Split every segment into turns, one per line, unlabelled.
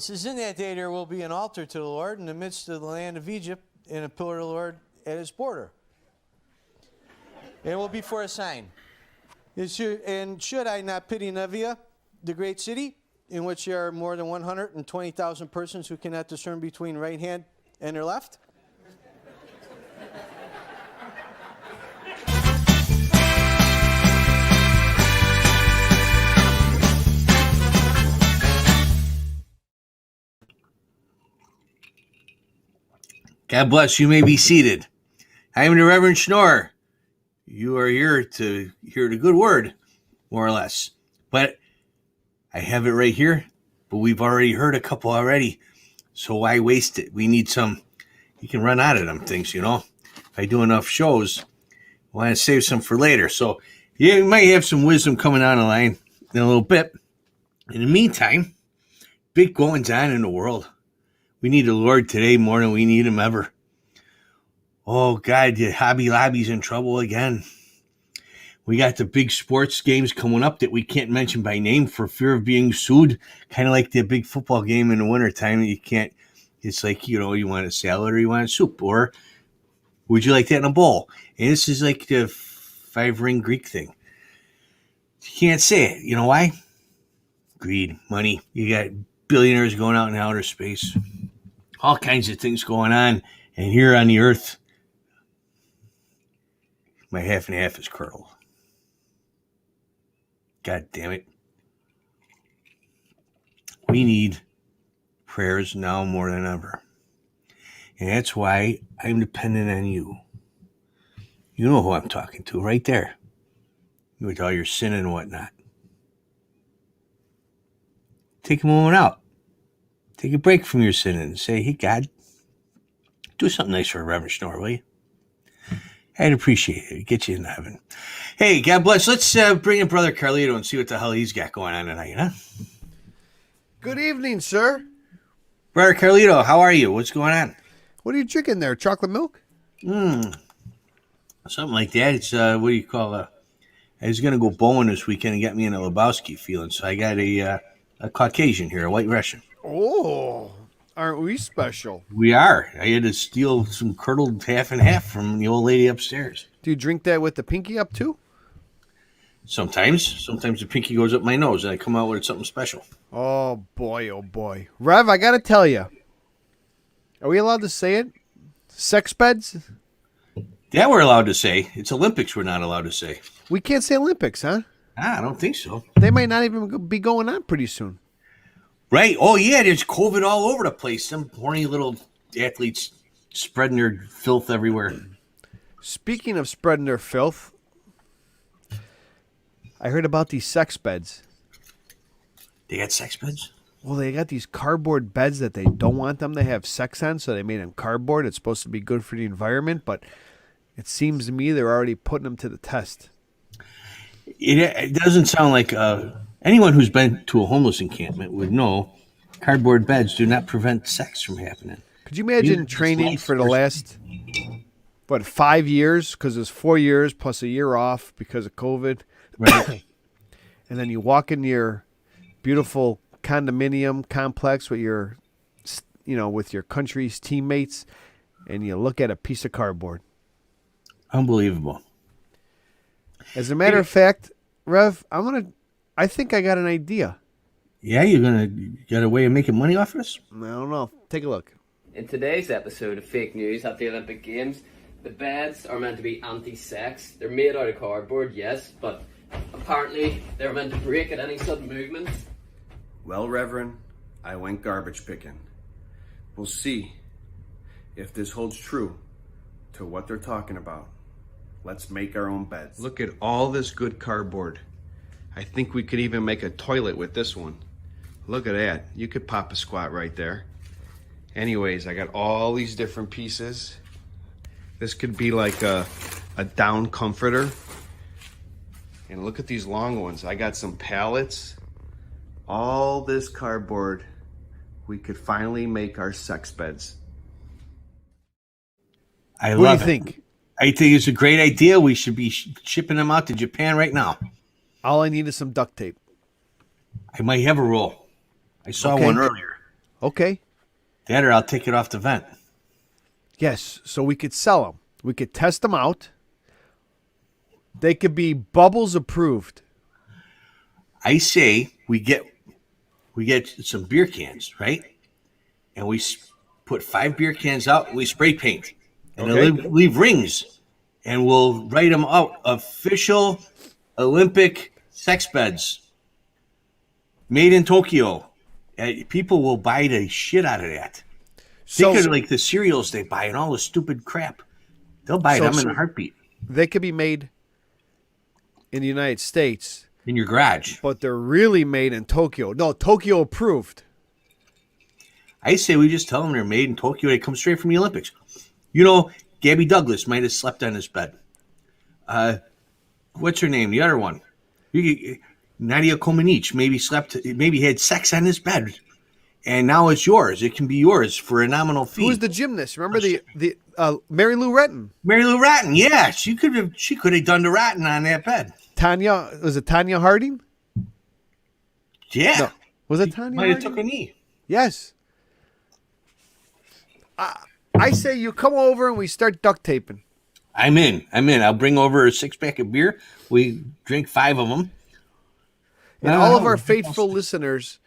says, in that day there will be an altar to the Lord in the midst of the land of Egypt, and a pillar of the Lord at its border. And it will be for a sign. And should I not pity Nineveh, the great city, in which there are more than 120,000 persons who cannot discern between right hand and their left?
God bless. You may be seated. I am the Reverend Schnorr. You are here to hear the good word, more or less. But I have it right here. But we've already heard a couple already. So why waste it? We need some. You can run out of them things, you know. If I do enough shows, I want to save some for later. So you might have some wisdom coming on the line in a little bit. In the meantime, big goings on in the world. We need the Lord today more than we need him ever. Oh, God, the Hobby Lobby's in trouble again. We got the big sports games coming up that we can't mention by name for fear of being sued. Kind of like the big football game in the wintertime. You can't, it's like, you know, you want a salad or you want a soup. Or would you like that in a bowl? And this is like the 5-ring Greek thing. You can't say it. You know why? Greed, money. You got billionaires going out in outer space. All kinds of things going on. And here on the earth, my half and half is curdled. God damn it. We need prayers now more than ever. And that's why I'm dependent on you. You know who I'm talking to right there. With all your sin and whatnot. Take a moment out. Take a break from your sin and say, hey, God, do something nice for Reverend Schnorr, will you? I'd appreciate it. Get you into heaven. Hey, God bless. Let's bring in Brother Carlito and see what the hell he's got going on tonight, huh?
Good evening, sir.
Brother Carlito, how are you? What's going on?
What are you drinking there? Chocolate milk?
Something like that. It's, what do you call I was going to go bowling this weekend and get me in a Lebowski feeling, so I got a Caucasian here, a White Russian.
Oh, aren't we special?
We are. I had to steal some curdled half and half from the old lady upstairs.
Do you drink that with the pinky up too?
Sometimes the pinky goes up my nose and I come out with something special.
Oh boy. Rev, I gotta tell you. Are we allowed to say it? Sex beds?
That we're allowed to say. It's Olympics we're not allowed to say.
We can't say Olympics, huh?
I don't think so.
They might not even be going on pretty soon.
Right. Oh, yeah, there's COVID all over the place. Some horny little athletes spreading their filth everywhere.
Speaking of spreading their filth, I heard about these sex beds.
They got sex beds?
Well, they got these cardboard beds that they don't want them to have sex on, so they made them cardboard. It's supposed to be good for the environment, but it seems to me they're already putting them to the test.
It doesn't sound like anyone who's been to a homeless encampment would know cardboard beds do not prevent sex from happening.
Could you imagine training for the last, 5 years? Because it's 4 years plus a year off because of COVID.
Right.
And then you walk into your beautiful condominium complex with your, with your country's teammates, and you look at a piece of cardboard.
Unbelievable.
As a matter of fact, Rev, I think I got an idea.
Yeah, you got a way of making money off of this?
I don't know. Take a look.
In today's episode of Fake News at the Olympic Games, the beds are meant to be anti-sex. They're made out of cardboard, yes, but apparently they're meant to break at any sudden movements.
Well, Reverend, I went garbage picking. We'll see if this holds true to what they're talking about. Let's make our own beds.
Look at all this good cardboard. I think we could even make a toilet with this one. Look at that. You could pop a squat right there. Anyways, I got all these different pieces. This could be like a down comforter. And look at these long ones. I got some pallets. All this cardboard. We could finally make our sex beds.
I
What do
love
you
it.
think?
I think it's a great idea. We should be shipping them out to Japan right now.
All I need is some duct tape.
I might have a roll. I saw
Okay.
one earlier.
Okay.
That or I'll take it off the vent.
Yes. So we could sell them. We could test them out. They could be Bubbles approved.
I say we get some beer cans, right? And we put 5 beer cans out. And we spray paint, and
Okay.
then leave rings, and we'll write them out. Official Olympic sex beds, made in Tokyo. People will buy the shit out of that.
So
Think of like the cereals they buy and all the stupid crap. They'll buy them in a heartbeat
they could be made in the United States,
in your garage.
but they're really made in Tokyo. No, Tokyo approved.
I say we just tell them they're made in Tokyo. They come straight from the Olympics. You know, Gabby Douglas might have slept on his bed. What's her name? The other one, Nadia Comaneci, maybe had sex on his bed, and now it's yours. It can be yours for a nominal fee.
Who's the gymnast? Remember the Mary Lou Retton?
Mary Lou Ratton? Yeah, she could have done the ratting on that bed.
Was it Tanya Harding?
Yeah,
No. Was it Tanya
might have
Harding?
took a knee.
Yes. I say you come over and we start duct taping.
I'm in. I'll bring over a 6-pack of beer. We drink 5 of them.
And all of our faithful listeners,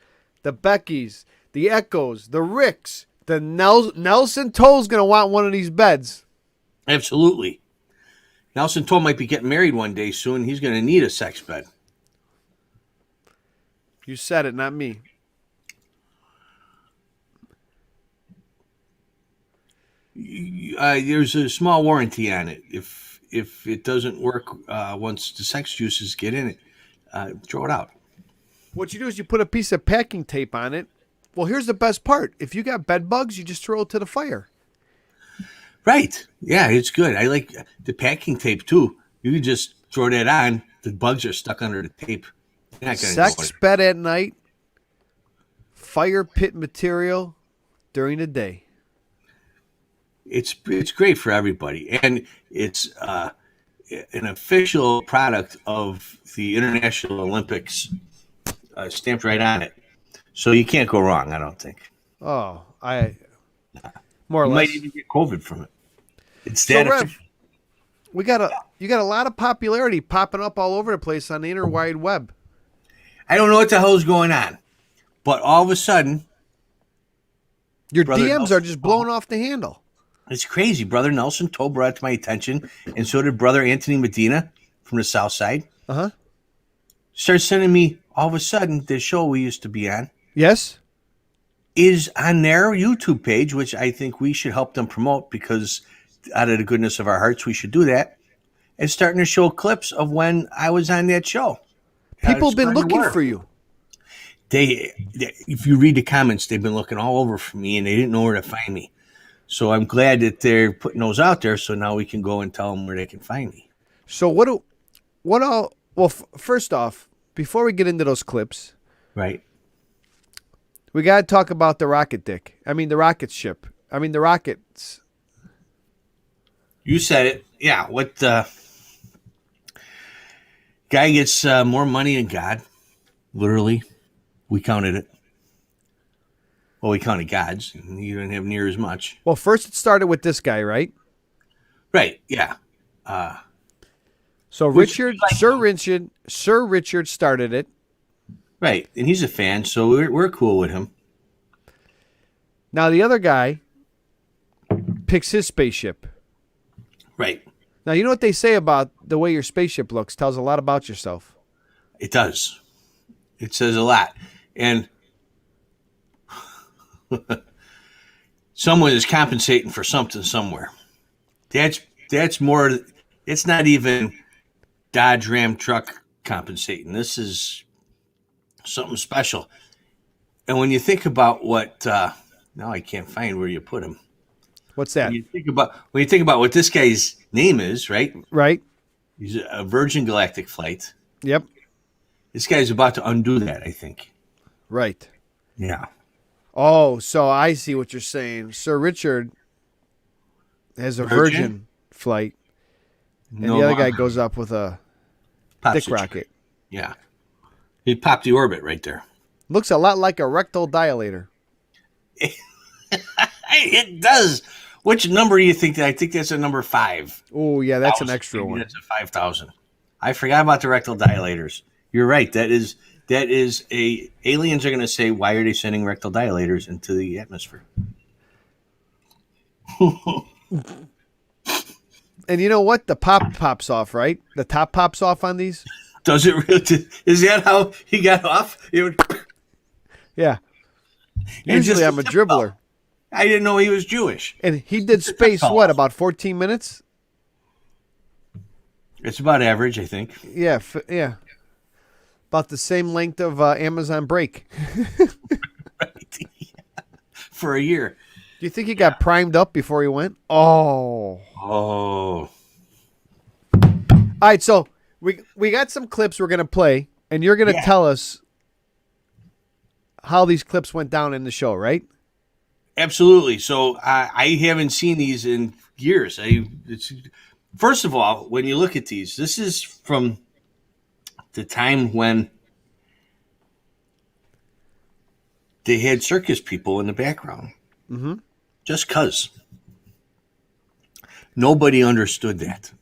the Beckys, the Echoes, the Ricks, the Nelson Toll's going to want one of these beds.
Absolutely. Nelson Toll might be getting married one day soon. He's going to need a sex bed.
You said it, not me.
There's a small warranty on it. If it doesn't work once the sex juices get in it, throw it out.
What you do is you put a piece of packing tape on it. Well, here's the best part. If you got bed bugs, you just throw it to the fire.
Right. Yeah, it's good. I like the packing tape, too. You can just throw that on. The bugs are stuck under the tape. They're not gonna go
Sex
in.
bed at night, fire pit material during the day.
It's great for everybody. And it's an official product of the International Olympics, stamped right on it. So you can't go wrong, I don't think.
Oh, more or
You
less.
might even get COVID from it. It's
So,
that
Rev,
official.
you got a lot of popularity popping up all over the place on the interwide web.
I don't know what the hell's going on, but all of a sudden,
Your
Brother
DMs
Nelson
are just blowing off the handle.
it's crazy. Brother Nelson Toll brought it to my attention, and so did Brother Anthony Medina from the South Side.
Uh-huh.
Started sending me, all of a sudden, the show we used to be on
Yes?
is on their YouTube page, which I think we should help them promote because out of the goodness of our hearts, we should do that. And starting to show clips of when I was on that show.
People
It's
have been
spreading the
looking
word.
for you.
If you read the comments, they've been looking all over for me, and they didn't know where to find me. So I'm glad that they're putting those out there, so now we can go and tell them where they can find me.
So first off, before we get into those clips,
Right?
we got to talk about the rocket dick. The rocket ship. The rockets.
You said it. Yeah. What guy gets more money than God? Literally, we counted it. Well, we counted God's. And you didn't have near as much.
Well, first it started with this guy, right?
Right. Yeah.
So
Which-
Sir Richard started it.
Right. And he's a fan, so we're cool with him.
Now the other guy picks his spaceship.
Right.
Now you know what they say about the way your spaceship looks tells a lot about yourself.
It does. It says a lot. And someone is compensating for something somewhere. That's more. It's not even Dodge Ram truck compensating. This is something special. And when you think about what, now I can't find where you put him.
What's that?
When you think about what this guy's name is, right?
Right?
He's a Virgin Galactic flight.
Yep.
This guy's about to undo that, I think.
Right.
Yeah.
Oh, so I see what you're saying. Sir Richard has a Virgin flight, and the other guy goes up with a
pops
dick
the
rocket.
trigger. Yeah. He popped the orbit right there.
Looks a lot like a rectal dilator.
It does. Which number do you think that? I think that's a number 5.
Oh yeah, that's an
1,000.
extra
Maybe
one.
That's a 5,000. I forgot about the rectal dilators. You're right. That is a aliens are going to say, why are they sending rectal dilators into the atmosphere?
And you know what? The pop pops off, right? The top pops off on these.
Does it really? Is that how he got off? It would,
Yeah.
And
Usually
just-
I'm a dribbler.
I didn't know he was Jewish.
And he did space, what, about 14 minutes?
It's about average, I think.
Yeah, yeah. About the same length of Amazon break.
For a year.
Do you think he got primed up before he went? Oh.
Oh.
All right, so we got some clips we're going to play, and you're going to tell us how these clips went down in the show, right?
Absolutely. So I haven't seen these in years. First of all, when you look at these, this is from the time when they had circus people in the background.
Mm-hmm.
Just because. Nobody understood that.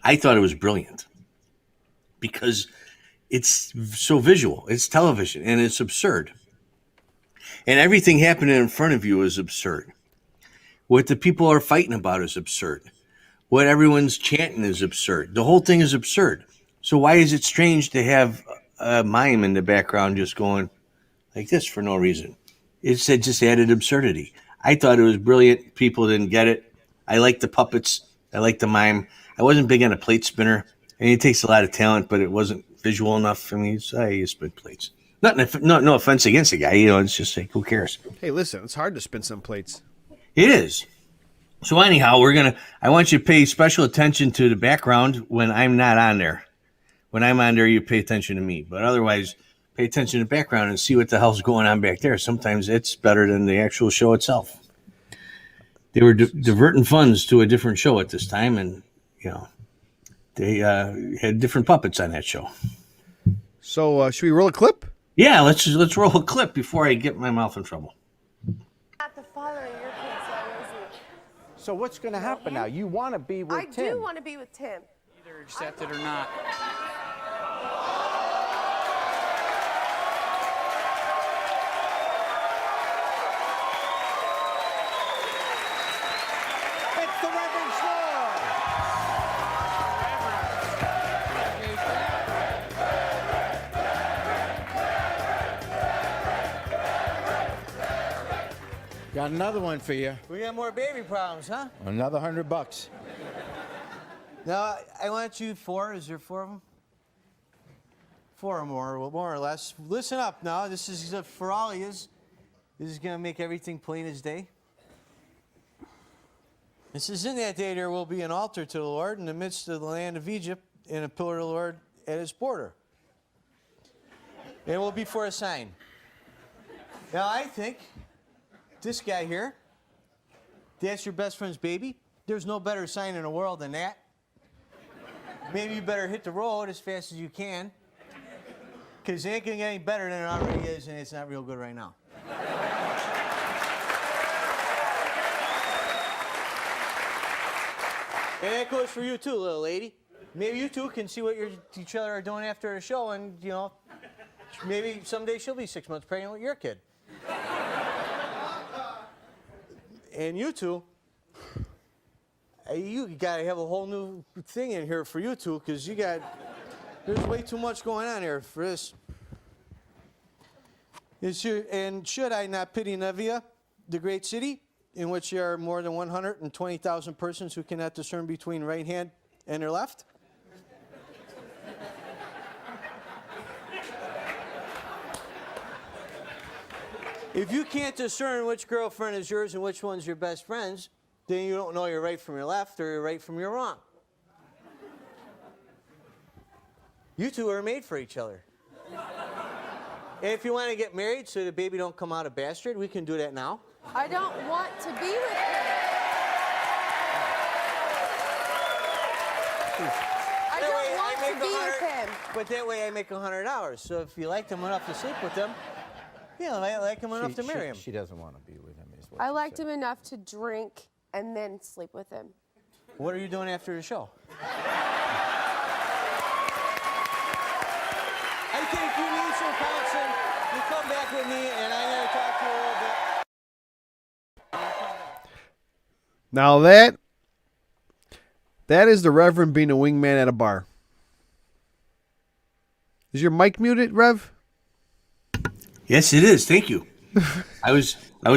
I thought it was brilliant because it's so visual. It's television and it's absurd. And everything happening in front of you is absurd. What the people are fighting about is absurd. What everyone's chanting is absurd. The whole thing is absurd. So why is it strange to have a mime in the background just going like this for no reason? It said just added absurdity. I thought it was brilliant. People didn't get it. I like the puppets. I like the mime. I wasn't big on a plate spinner. I mean, it takes a lot of talent, but it wasn't visual enough. I mean, you spin plates. No offense against the guy. You know, it's just like, who cares?
Hey, listen, it's hard to spin some plates.
It is. So anyhow, I want you to pay special attention to the background when I'm not on there. When I'm on there, you pay attention to me. But otherwise, pay attention to the background and see what the hell's going on back there. Sometimes it's better than the actual show itself. They were diverting funds to a different show at this time, and, you know, they had different puppets on that show.
So should we roll a clip?
Yeah, let's roll a clip before I get my mouth in trouble.
Not the father of your kid's son, is he?
So what's going to happen now? You want to be with
I
Tim.
do want to be with Tim.
Either accept it or not.
It's the Reverend Schnorr. Got another one for you.
We got more baby problems, huh?
Another $100.
Now, I want you 4. Is there 4 of them? 4 or more or less. Listen up now. This is for all of you. This is going to make everything plain as day. This is in that day there will be an altar to the Lord in the midst of the land of Egypt and a pillar of the Lord at its border. It will be for a sign. Now, I think this guy here, that's your best friend's baby. There's no better sign in the world than that. Maybe you better hit the road as fast as you can, because it ain't going to get any better than it already is, and it's not real good right now. And that goes for you too, little lady. Maybe you two can see what each other are doing after the show, and, you know, maybe someday she'll be 6 months pregnant with your kid. And you two, you got to have a whole new thing in here for you two, because there's way too much going on here for this. And should I not pity Nevia, the great city, in which there are more than 120,000 persons who cannot discern between right hand and their left? If you can't discern which girlfriend is yours and which one's your best friend's, then you don't know your right from your left or your right from your wrong. You two are made for each other. And if you want to get married so the baby don't come out a bastard, we can do that now.
I don't want to be with him. I don't want to be with him.
But that way I make $100. So if you like them enough to sleep with them, Yeah, I like him enough to marry him.
She doesn't want to be with him. Is what
I
she
liked
said.
him enough to drink and then sleep with him.
What are you doing after the show? I think you need some counseling. You come back with me, and I'm going to talk to you a little bit.
Now that is the Reverend being a wingman at a bar. Is your mic muted, Rev?
Yes, it is. Thank you. I was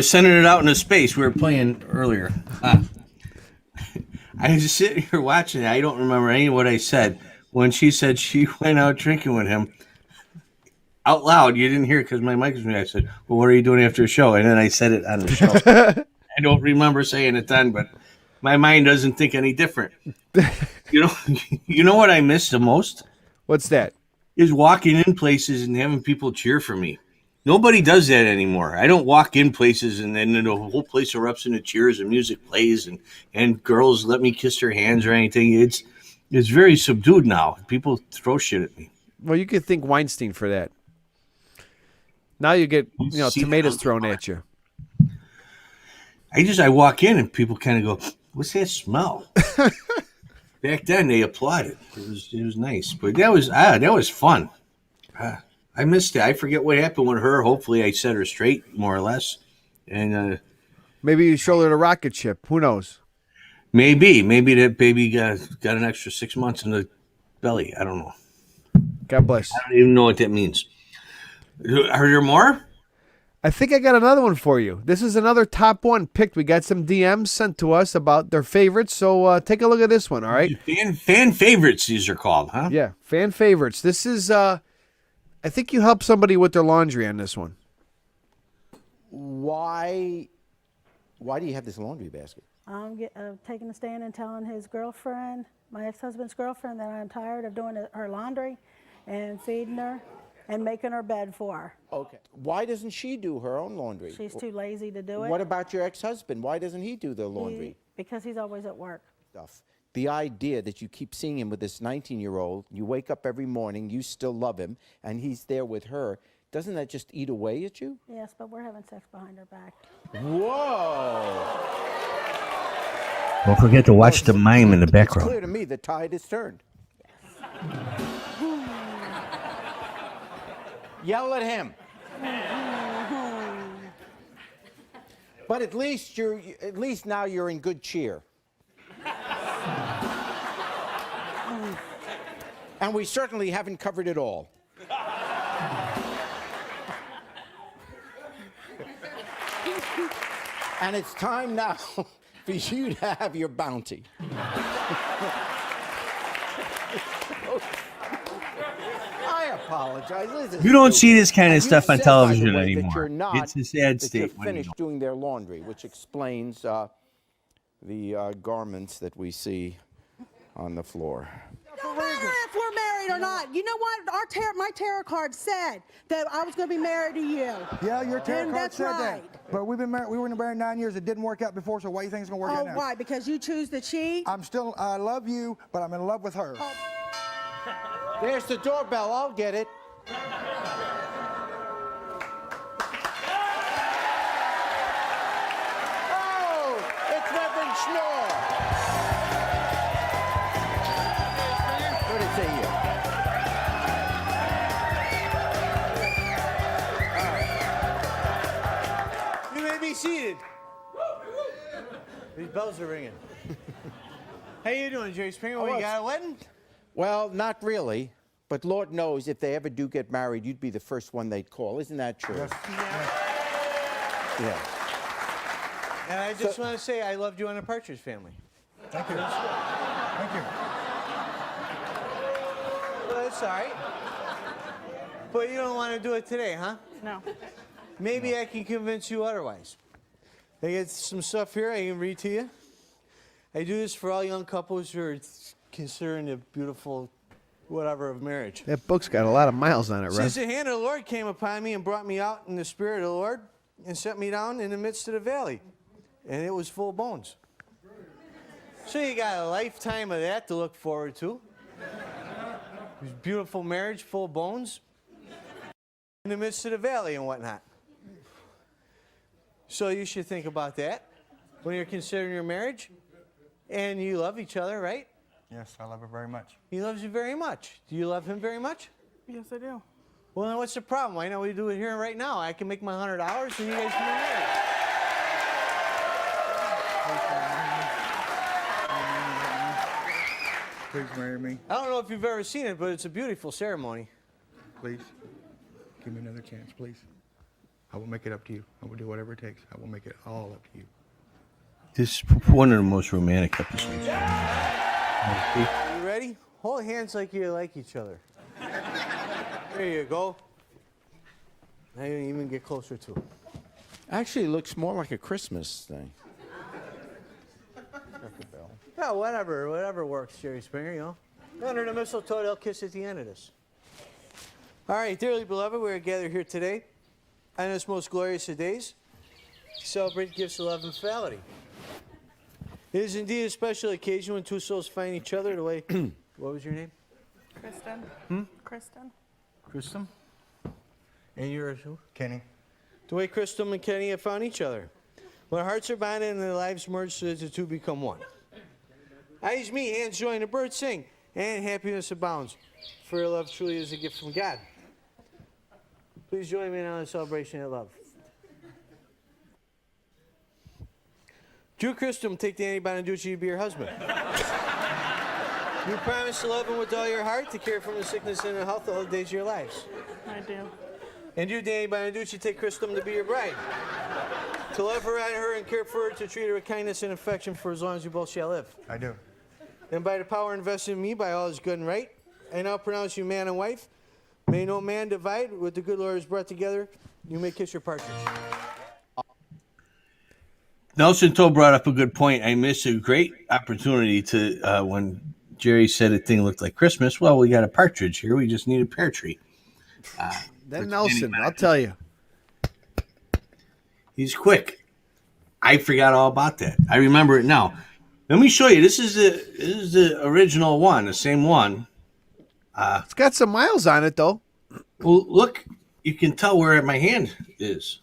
sending it out into space. We were playing earlier. I was sitting here watching it. I don't remember any of what I said when she said she went out drinking with him. Out loud, you didn't hear it because my mic was muted. I said, "Well, what are you doing after the show?" And then I said it on the show. I don't remember saying it then, but my mind doesn't think any different. You know what I miss the most
What's that?
is walking in places and having people cheer for me. Nobody does that anymore. I don't walk in places and then the whole place erupts into cheers and music plays and girls let me kiss their hands or anything. It's very subdued now. People throw shit at me.
Well, you could thank Weinstein for that. Now you get
See,
tomatoes thrown at you.
I walk in and people kind of go, "What's that smell?" Back then they applauded. It was nice, but that was fun. I missed it. I forget what happened with her. Hopefully, I set her straight more or less, and
Maybe you shouldered a rocket ship. Who knows?
maybe that baby got an extra 6 months in the belly. I don't know.
God bless.
I don't even know what that means. Are there more?
I think I got another one for you. This is another top one picked. We got some DMs sent to us about their favorites, so take a look at this one, all right?
Fan favorites, these are called, huh?
Yeah, fan favorites. This is, I think you helped somebody with their laundry on this one.
Why do you have this laundry basket?
I'm taking a stand and telling his girlfriend, my ex-husband's girlfriend, that I'm tired of doing her laundry and feeding her and making her bed for her.
Okay. Why doesn't she do her own laundry?
She's too lazy to do it.
What about your ex-husband? Why doesn't he do the laundry
Because he's always at work.
stuff? The idea that you keep seeing him with this 19-year-old, you wake up every morning, you still love him, and he's there with her, doesn't that just eat away at you?
Yes, but we're having sex behind her back.
Whoa!
Don't forget to watch the mime in the
It's
background.
clear to me the tide has turned. Yell at him. But at least now you're in good cheer. And we certainly haven't covered it all. And it's time now for you to have your bounty. I apologize. This is
You don't
stupid.
see this kind of
And you
stuff on
said, by the
television
way, that
anymore.
you're not-
It's a sad
that
state
You're
when you
finished doing their laundry, which explains the garments that we see on the floor.
Don't matter if we're married or not. You know what? My tarot card said that I was going to be married to you.
Yeah, your tarot
And
card
that's
said
right.
that. But we were married 9 years. It didn't work out before, so why do you think it's going to work out
Oh,
now?
why? Because you choose to cheat?
I love you, but I'm in love with her.
There's the doorbell. I'll get it. Oh, it's Reverend Schnorr. What did it say here?
You may be seated. These bells are ringing. How you doing, Jerry Springer?
Oh,
You
it's-
got a wedding?
Well, not really. But Lord knows if they ever do get married, you'd be the first one they'd call. Isn't that true? Yeah.
And I just want to say I loved you on the Partridge Family.
Thank you. Thank you.
Well, that's all right. But you don't want to do it today, huh?
No.
Maybe I can convince you otherwise. I get some stuff here I can read to you. I do this for all young couples who are considering the beautiful whatever of marriage.
That book's got a lot of miles on it, Rev.
Since the hand of the Lord came upon me and brought me out in the spirit of the Lord and set me down in the midst of the valley, and it was full of bones. So you got a lifetime of that to look forward to. It was beautiful marriage, full of bones, in the midst of the valley and whatnot. So you should think about that when you're considering your marriage. And you love each other, right?
Yes, I love her very much.
He loves you very much. Do you love him very much?
Yes, I do.
Well, then what's the problem? Why don't we do it here right now? I can make my $100 and you guys can be married.
Please marry me.
I don't know if you've ever seen it, but it's a beautiful ceremony.
Please. Give me another chance, please. I will make it up to you. I will do whatever it takes. I will make it all up to you.
This is one of the most romantic episodes.
You ready? Hold hands like you like each other. There you go. Now you even get closer to it.
Actually, it looks more like a Christmas thing.
Yeah, whatever works, Jerry Springer, you know. Under the mistletoe, they'll kiss at the end of this. All right, dearly beloved, we're gathered here today on this most glorious of days to celebrate gifts of love and fidelity. It is indeed a special occasion when two souls find each other the way... What was your name?
Kristen. Kristen.
Kristen. And yours who?
Kenny.
The way Kristen and Kenny have found each other. When hearts are bonded and their lives merge so that the two become one. Eyes meet, hands join, the birds sing, and happiness abounds. For your love truly is a gift from God. Please join me now in the celebration of love. Drew Christum, take Danny Bonaducci to be your husband. You promise to love him with all your heart, to care for him in sickness and in health all the days of your lives.
I do.
And you, Danny Bonaducci, take Christum to be your bride. To love her, honor her, and care for her, to treat her with kindness and affection for as long as you both shall live.
I do.
And by the power invested in me by all is good and right, I now pronounce you man and wife. May no man divide what the good Lord has brought together. You may kiss your partners.
Nelson Toe brought up a good point. I missed a great opportunity to when Jerry said a thing looked like Christmas. Well, we got a partridge here. We just need a pear tree.
That Nelson, I'll tell you.
He's quick. I forgot all about that. I remember it now. Let me show you. This is the original one, the same one.
It's got some miles on it, though.
Well, look, you can tell where my hand is.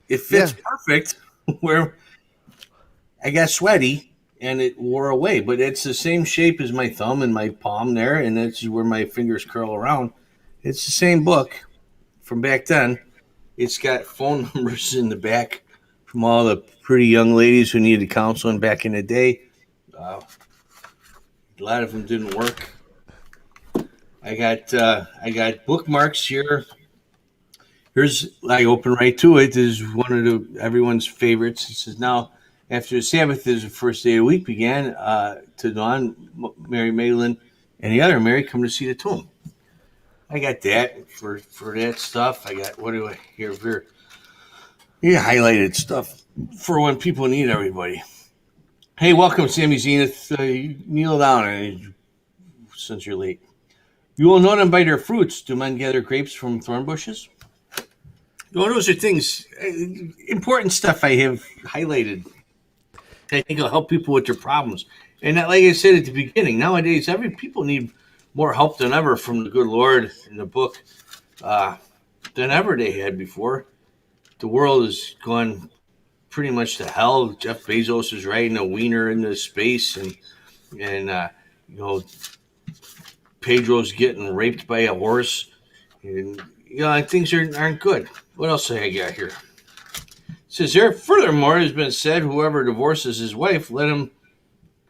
It fits perfect where I got sweaty and it wore away, but it's the same shape as my thumb and my palm there, and that's where my fingers curl around. It's the same book from back then. It's got phone numbers in the back from all the pretty young ladies who needed counseling back in the day. A lot of them didn't work. I got bookmarks here. Here's, I open right to it. This is one of everyone's favorites. It says, now, after the Sabbath is the first day of the week began, to dawn, Mary Magdalene and the other Mary come to see the tomb. I got that for that stuff. I got, what do I here? Yeah, highlighted stuff for when people need everybody. Hey, welcome, Sammy Zenith. Kneel down since you're late. You will know them by their fruits. Do men gather grapes from thorn bushes? Well, those are things, important stuff I have highlighted. I think it'll help people with their problems. And like I said at the beginning, nowadays, people need more help than ever from the good Lord in the book than ever they had before. The world has gone pretty much to hell. Jeff Bezos is riding a wiener into space, and Pedro's getting raped by a horse, and things aren't good. What else do I got here? It says there, furthermore, it has been said, whoever divorces his wife, let him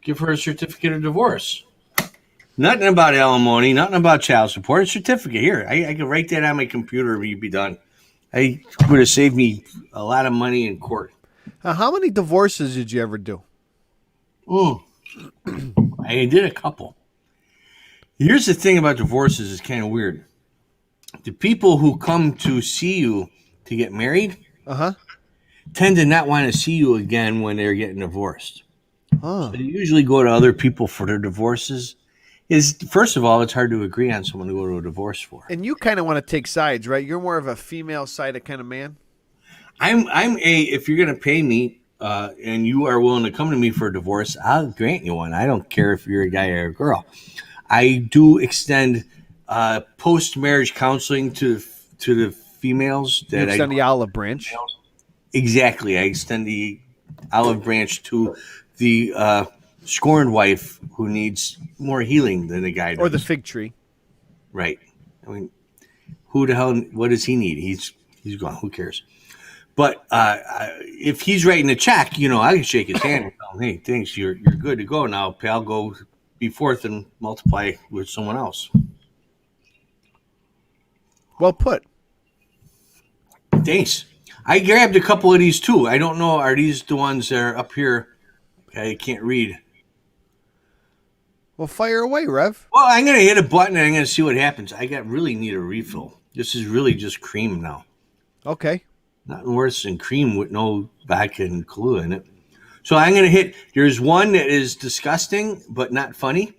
give her a certificate of divorce. Nothing about alimony, nothing about child support. A certificate here. I could write that on my computer and you'd be done. I would have saved me a lot of money in court.
How many divorces did you ever do?
I did a couple. Here's the thing about divorces is kind of weird. The people who come to see you to get married tend to not want to see you again when they're getting divorced. So they usually go to other people for their divorces. First of all, it's hard to agree on someone to go to a divorce for.
And you kind of want to take sides, right? You're more of a female-sided kind of man.
If you're going to pay me and you are willing to come to me for a divorce, I'll grant you one. I don't care if you're a guy or a girl. I do extend post-marriage counseling to the females.
You extend the olive branch.
Exactly. I extend the olive branch to the scorned wife who needs more healing than the guy does.
Or the fig tree.
Right. I mean, who the hell? What does he need? He's gone. Who cares? But if he's writing a check, I can shake his hand and tell him, "Hey, thanks. You're good to go now, pal. Go be forth and multiply with someone else."
Well put.
Thanks. I grabbed a couple of these too. I don't know. Are these the ones that are up here? I can't read.
Well, fire away, Rev.
Well, I'm going to hit a button and I'm going to see what happens. I really need a refill. This is really just cream now.
Okay.
Nothing worse than cream with no vodka and Kahlua in it. So I'm going to hit. There's one that is disgusting but not funny.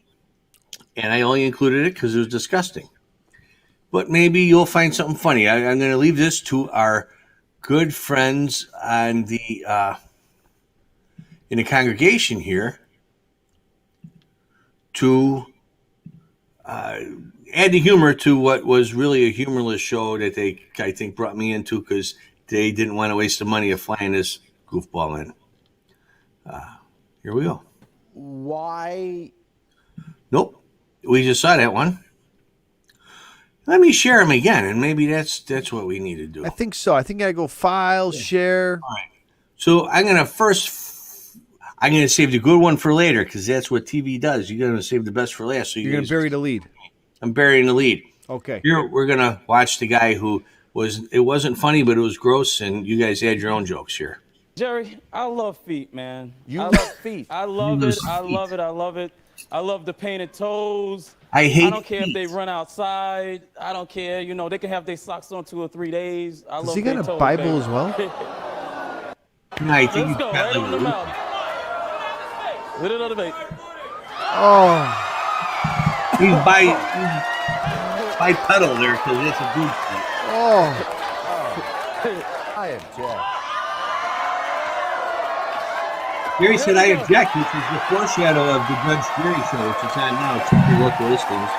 And I only included it because it was disgusting. But maybe you'll find something funny. I'm going to leave this to our good friends on the in the congregation here to add the humor to what was really a humorless show that they, I think, brought me into because they didn't want to waste the money of flying this goofball in. Here we go.
Why?
Nope. We just saw that one. Let me share them again, and maybe that's what we need to do.
I think so. I think I go file, share.
All right. So I'm going to save the good one for later because that's what TV does. You're going to save the best for last. So
You're going to bury the lead.
I'm burying the lead.
Okay.
Here we're going to watch the guy who it wasn't funny, but it was gross, and you guys add your own jokes here.
Jerry, I love feet, man.
I love feet.
I love it. I love it. I love it. I love the painted toes.
I
don't care if they run outside. I don't care. They can have their socks on 2 or 3 days.
Does he got a Bible as well?
No, I think
Let's go. Right on the mouth. With another bait.
Oh.
He's bipedal there because it's a good thing.
Oh.
I object.
Gary said I object, which is the foreshadow of the Judge Jury show, which is on now. Check your local listings.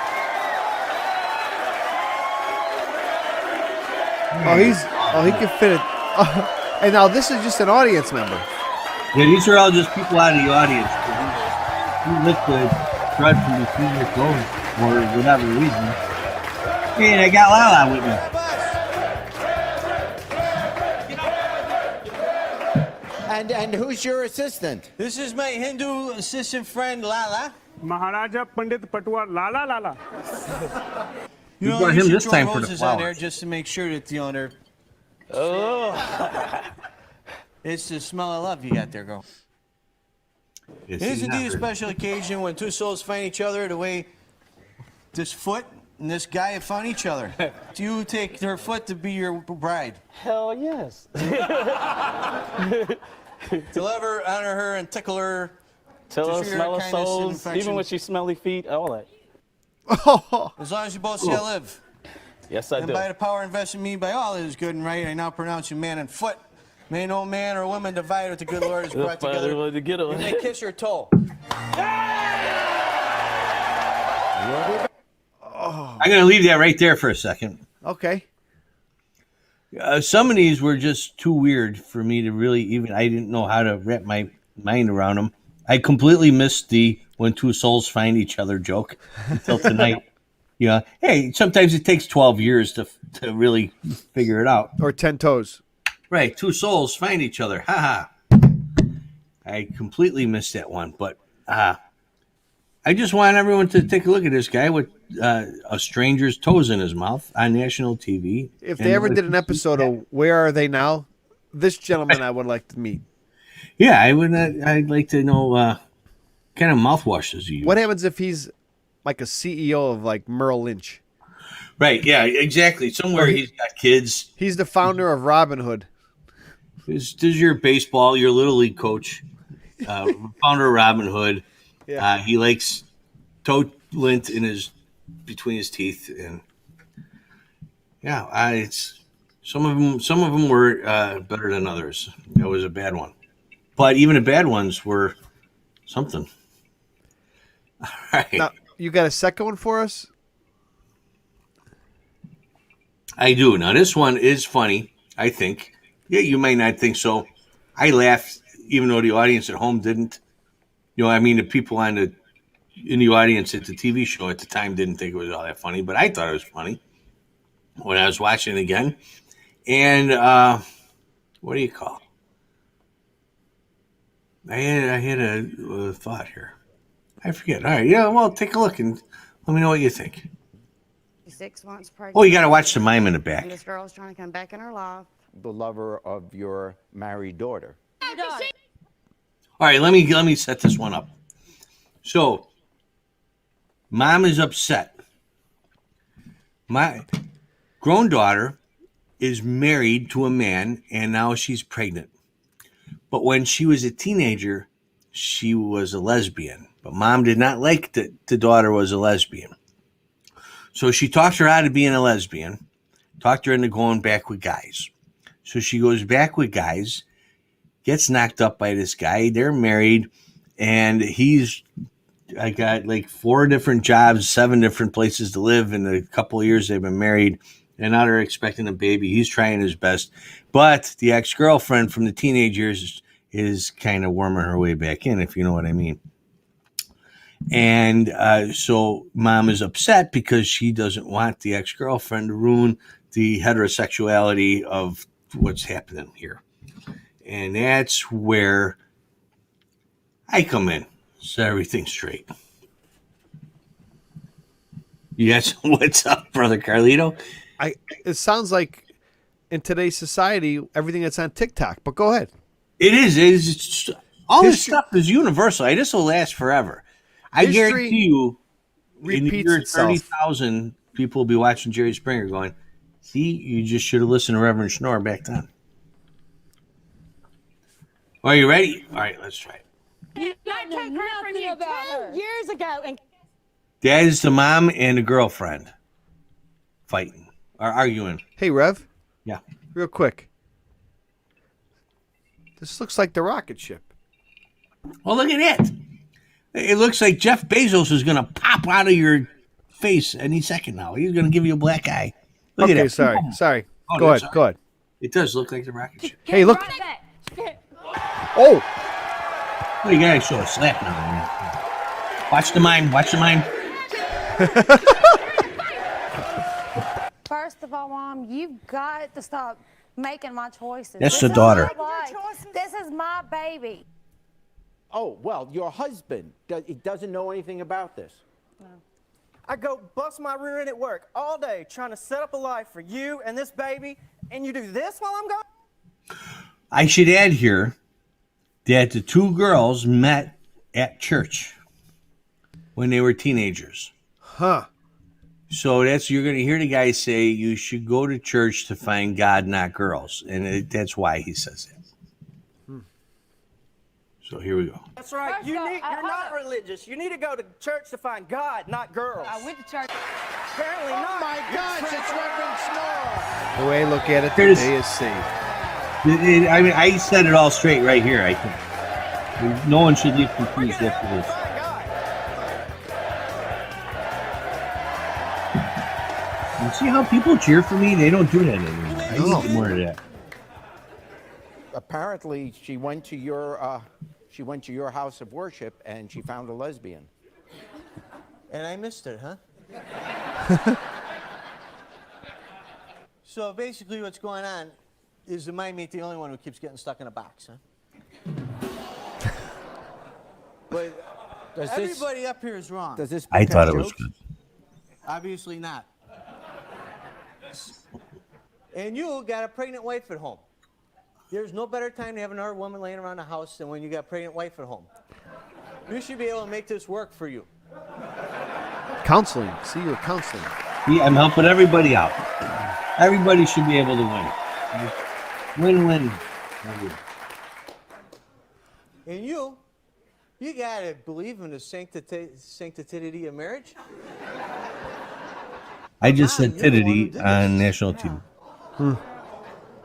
He can fit it. And now this is just an audience member.
Yeah, these are all just people out of the audience. You lift the thread from between your clothes for whatever reason. Hey, I got Lala with me.
And who's your assistant?
This is my Hindu assistant friend, Lala.
Maharaja Pandit Patwar, Lala.
You brought him this time for the
roses on there
flowers.
just to make sure that it's the smell of love you got there, girl.
Yes,
It is
he's
indeed a
not
special occasion when two souls find each other the way this foot and this guy have found each other. Do you take her foot to be your bride?
Hell yes.
To love her, honor her, and tickle her.
Tell
to
her,
show her
smell her
kindness and
soles,
affection.
even when she's smelly feet, all that.
As long as you both shall live.
Yes, I
And
do.
by the power invested in me by all that is good and right, I now pronounce you man and foot. May no man or woman divide what the good Lord has brought together. You may kiss your toe.
I'm going to leave that right there for a second.
Okay.
Some of these were just too weird for me to really I didn't know how to wrap my mind around them. I completely missed the when two souls find each other joke until tonight. Hey, sometimes it takes 12 years to really figure it out.
Or 10 toes.
Right, two souls find each other. Ha ha. I completely missed that one, but I just want everyone to take a look at this guy with a stranger's toes in his mouth on national TV.
If they ever did an episode of Where Are They Now, this gentleman I would like to meet.
Yeah, I'd like to know what kind of mouthwash does he use.
What happens if he's like a CEO of like Merrill Lynch?
Right, yeah, exactly. Somewhere he's got kids.
He's the founder of Robin Hood.
This is your baseball, your little league coach, founder of Robin Hood.
Yeah.
He likes toe lint between his teeth, and it's some of them were better than others. That was a bad one, but even the bad ones were something. All right.
Now, you got a second one for us?
I do. Now this one is funny. I think Yeah, you might not think so. I laughed, even though the audience at home didn't. I mean, the people in the audience at the TV show at the time didn't think it was all that funny, but I thought it was funny when I was watching it again. And what do you call it? I had a thought here. I forget. All right, yeah. Well, take a look and let me know what you think.
6 months pregnant.
Oh, you got to watch the mime in the back.
And this girl's trying to come back in her life.
The lover of your married daughter.
All right, let me set this one up. So, mom is upset. My grown daughter is married to a man, and now she's pregnant. But when she was a teenager, she was a lesbian. But mom did not like that the daughter was a lesbian. So she talked her out of being a lesbian, talked her into going back with guys. So she goes back with guys, gets knocked up by this guy. They're married, and I got like 4 different jobs, 7 different places to live in a couple of years they've been married, and now they're expecting a baby. He's trying his best. But the ex-girlfriend from the teenage years is kind of worming her way back in, if you know what I mean. And so mom is upset because she doesn't want the ex-girlfriend to ruin the heterosexuality of what's happening here. And that's where I come in, set everything straight. Yes, what's up, Brother Carlito?
It sounds like in today's society, everything that's on TikTok, but go ahead.
It is. It's all this stuff is universal. This will last forever. I guarantee you, in the year 30,000 people will be watching Jerry Springer going, see, you just should have listened to Reverend Schnorr back then. Are you ready? All right, let's try it.
I took her from you 2 years ago. And
That is the mom and the girlfriend fighting or arguing.
Hey, Rev.
Yeah.
Real quick. This looks like the rocket ship.
Well, look at that. It looks like Jeff Bezos is going to pop out of your face any second now. He's going to give you a black eye. Look at that.
Sorry.
Oh,
Go ahead.
It does look like the rocket ship.
Hey, look. Oh.
Well, you got to show a slap now, man. Watch the mime.
First of all, Mom, you've got to stop making my choices.
That's
This
the
is
daughter.
my life. This is my baby.
Oh, well, your husband doesn't know anything about this.
I go bust my rear end at work all day trying to set up a life for you and this baby, and you do this while I'm gone?
I should add here that the 2 girls met at church when they were teenagers.
Huh.
So you're going to hear the guy say you should go to church to find God, not girls. And that's why he says that. So here we go.
That's right. You're not religious. You need to go to church to find God, not girls.
I went to church.
Apparently not.
My gosh, it's Reverend Schnorr.
The way I look at it, the
Here's-
day is saved.
I mean, I said it all straight right here, I think. No one should leave confused after this. You see how people cheer for me? They don't do that anymore. I need more of that.
Apparently, she went to your house of worship and she found a lesbian.
And I missed it, huh? So basically what's going on is the mime ain't the only one who keeps getting stuck in a box, huh? But everybody up here is wrong.
Does this
I thought it was good.
Obviously not. And you got a pregnant wife at home. There's no better time to have another woman laying around the house than when you got a pregnant wife at home. You should be able to make this work for you.
Counseling. See, you're counseling.
Yeah, I'm helping everybody out. Everybody should be able to win. Win-win.
And you gotta believe in the sanctity of marriage.
I just said tidity on national TV.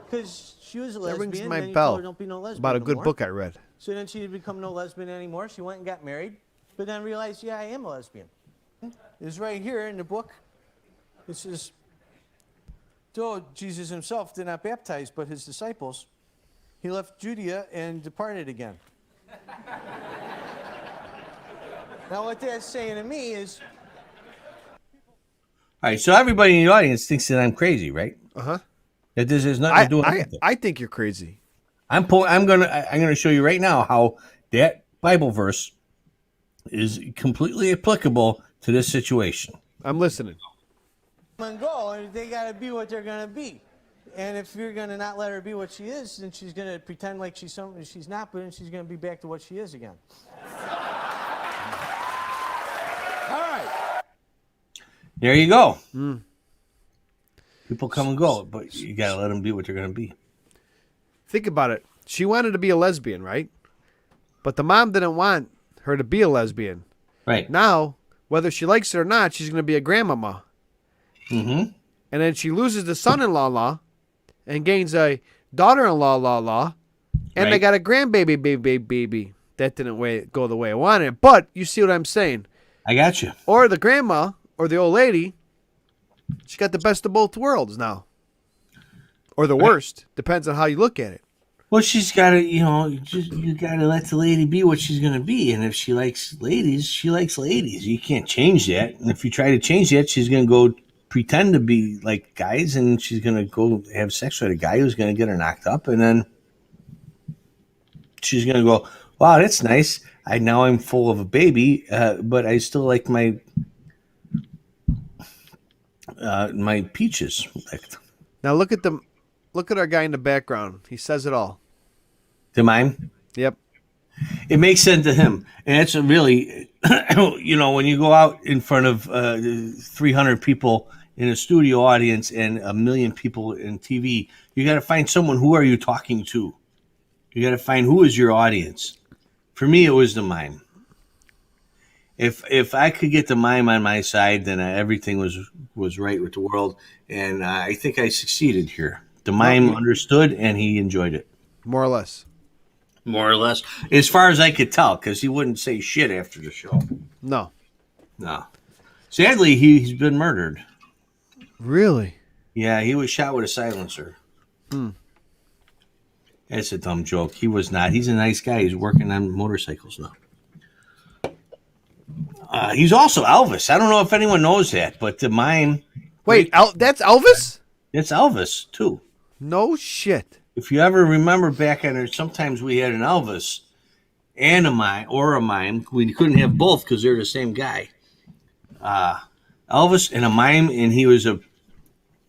Because she was a
That
lesbian.
rings my
then you
bell.
told her don't be no lesbian
About a
no
good
more.
book I read.
So then she didn't become no lesbian anymore. She went and got married, but then realized, yeah, I am a lesbian. It's right here in the book. It says, though Jesus himself did not baptize, but his disciples, he left Judea and departed again. Now, what that's saying to me is,
All right, so everybody in the audience thinks that I'm crazy, right?
Uh-huh.
That this has nothing to do with anything.
I think you're crazy.
I'm gonna show you right now how that Bible verse is completely applicable to this situation.
I'm listening.
come and go, and they got to be what they're going to be. And if you're going to not let her be what she is, then she's going to pretend like she's something she's not, but then she's going to be back to what she is again.
All right.
There you go. People come and go, but you got to let them be what they're going to be.
Think about it. She wanted to be a lesbian, right? But the mom didn't want her to be a lesbian.
Right.
Now, whether she likes it or not, she's going to be a grandmama.
Mm-hmm.
And then she loses the son-in-law and gains a daughter-in-law and they got a grandbaby baby. That didn't go the way I wanted. But you see what I'm saying?
I got you.
Or the grandma or the old lady, she got the best of both worlds now. Or the worst. Depends on how you look at it.
Well, she's got to, you got to let the lady be what she's going to be. And if she likes ladies, she likes ladies. You can't change that. And if you try to change that, she's going to go pretend to be like guys, and she's going to go have sex with a guy who's going to get her knocked up. And then she's going to go, wow, that's nice. Now I'm full of a baby, but I still like my peaches.
Now look at our guy in the background. He says it all.
To mine?
Yep.
It makes sense to him. And it's really, when you go out in front of 300 people in a studio audience and 1 million people in TV, you got to find someone. Who are you talking to? You got to find who is your audience. For me, it was the mime. If I could get the mime on my side, then everything was right with the world. And I think I succeeded here. The mime understood, and he enjoyed it.
More or less.
More or less. As far as I could tell, because he wouldn't say shit after the show.
No.
Sadly, he's been murdered.
Really?
Yeah, he was shot with a silencer. That's a dumb joke. He was not. He's a nice guy. He's working on motorcycles now. He's also Elvis. I don't know if anyone knows that, but the mime...
Wait, that's Elvis?
It's Elvis, too.
No shit.
If you ever remember back on there, sometimes we had an Elvis and a mime. We couldn't have both because they're the same guy. Elvis and a mime, and he was an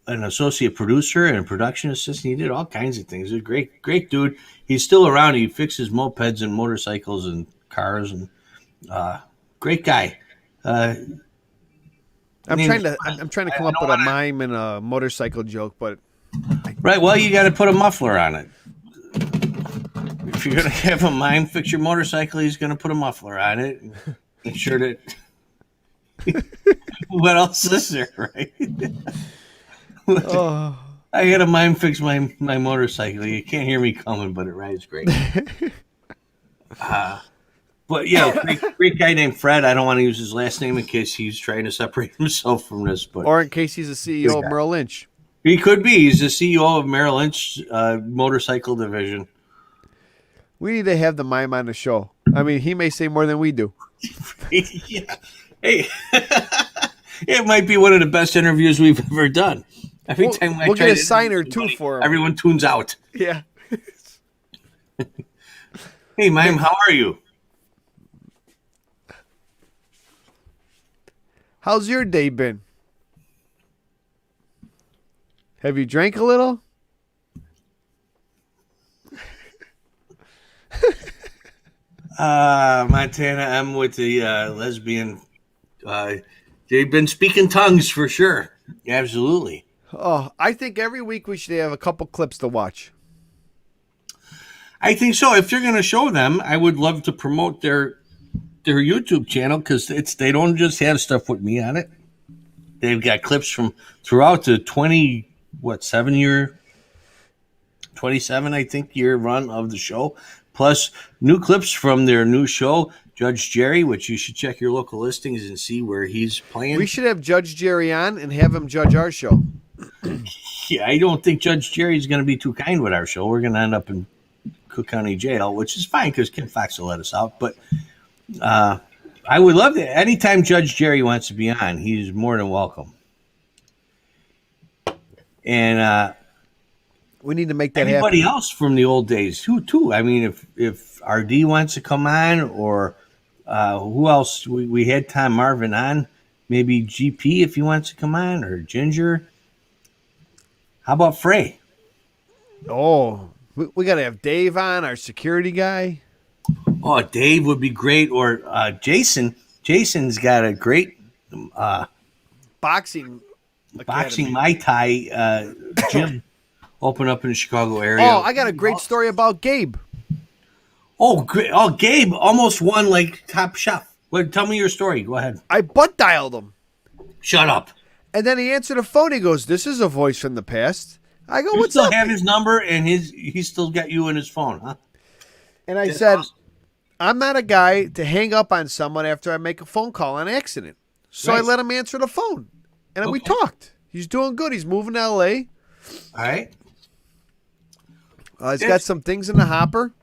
associate producer and a production assistant. He did all kinds of things. He's a great dude. He's still around. He fixes mopeds and motorcycles and cars, and great guy.
I'm trying to come up with a mime and a motorcycle joke, but
right. Well, you got to put a muffler on it. If you're gonna have a mime fix your motorcycle, he's gonna put a muffler on it. Make sure that. What else is there, right? I had a mime fix my motorcycle. You can't hear me coming, but it rides great. But yeah, great guy named Fred. I don't want to use his last name in case he's trying to separate himself from this. But
or in case he's the CEO of Merrill Lynch.
He could be. He's the CEO of Merrill Lynch motorcycle division.
We need to have the mime on the show. I mean, he may say more than we do.
Yeah. Hey, it might be one of the best interviews we've ever done. Every time
we'll get a sign or two for him.
Everyone tunes out.
Yeah.
Hey, mime, how are you?
How's your day been? Have you drank a little?
Montana, I'm with the lesbian. They've been speaking tongues for sure. Absolutely.
Oh, I think every week we should have a couple clips to watch.
I think so. If you're going to show them, I would love to promote their YouTube channel because they don't just have stuff with me on it. They've got clips from throughout the 27, I think, year run of the show, plus new clips from their new show, Judge Jerry, which you should check your local listings and see where he's playing.
We should have Judge Jerry on and have him judge our show.
Yeah, I don't think Judge Jerry's going to be too kind with our show. We're going to end up in Cook County Jail, which is fine because Kim Fox will let us out. But I would love to. Anytime Judge Jerry wants to be on, he's more than welcome. And
we need to make that
anybody
happen.
else from the old days too. I mean, if RD wants to come on, or who else? We had Tom Marvin on. Maybe GP if he wants to come on, or Ginger. How about Frey?
Oh, we got to have Dave on, our security guy.
Oh, Dave would be great, or Jason. Jason's got a great
boxing
Mai Tai gym open up in the Chicago area.
Oh, I got a great story about Gabe.
Oh, great. Oh, Gabe almost won like Top Chef. Well, tell me your story. Go ahead.
I butt dialed him.
Shut up.
And then he answered the phone. He goes, "This is a voice from the past." I go,
You
"What's
still
up?"
have his number, and he still got you in his phone, huh?
And I said, "I'm not a guy to hang up on someone after I make a phone call on accident." So I
Right.
let him answer the phone, and we talked. He's doing good. He's moving to L.A.
All right.
He's got some things in the hopper.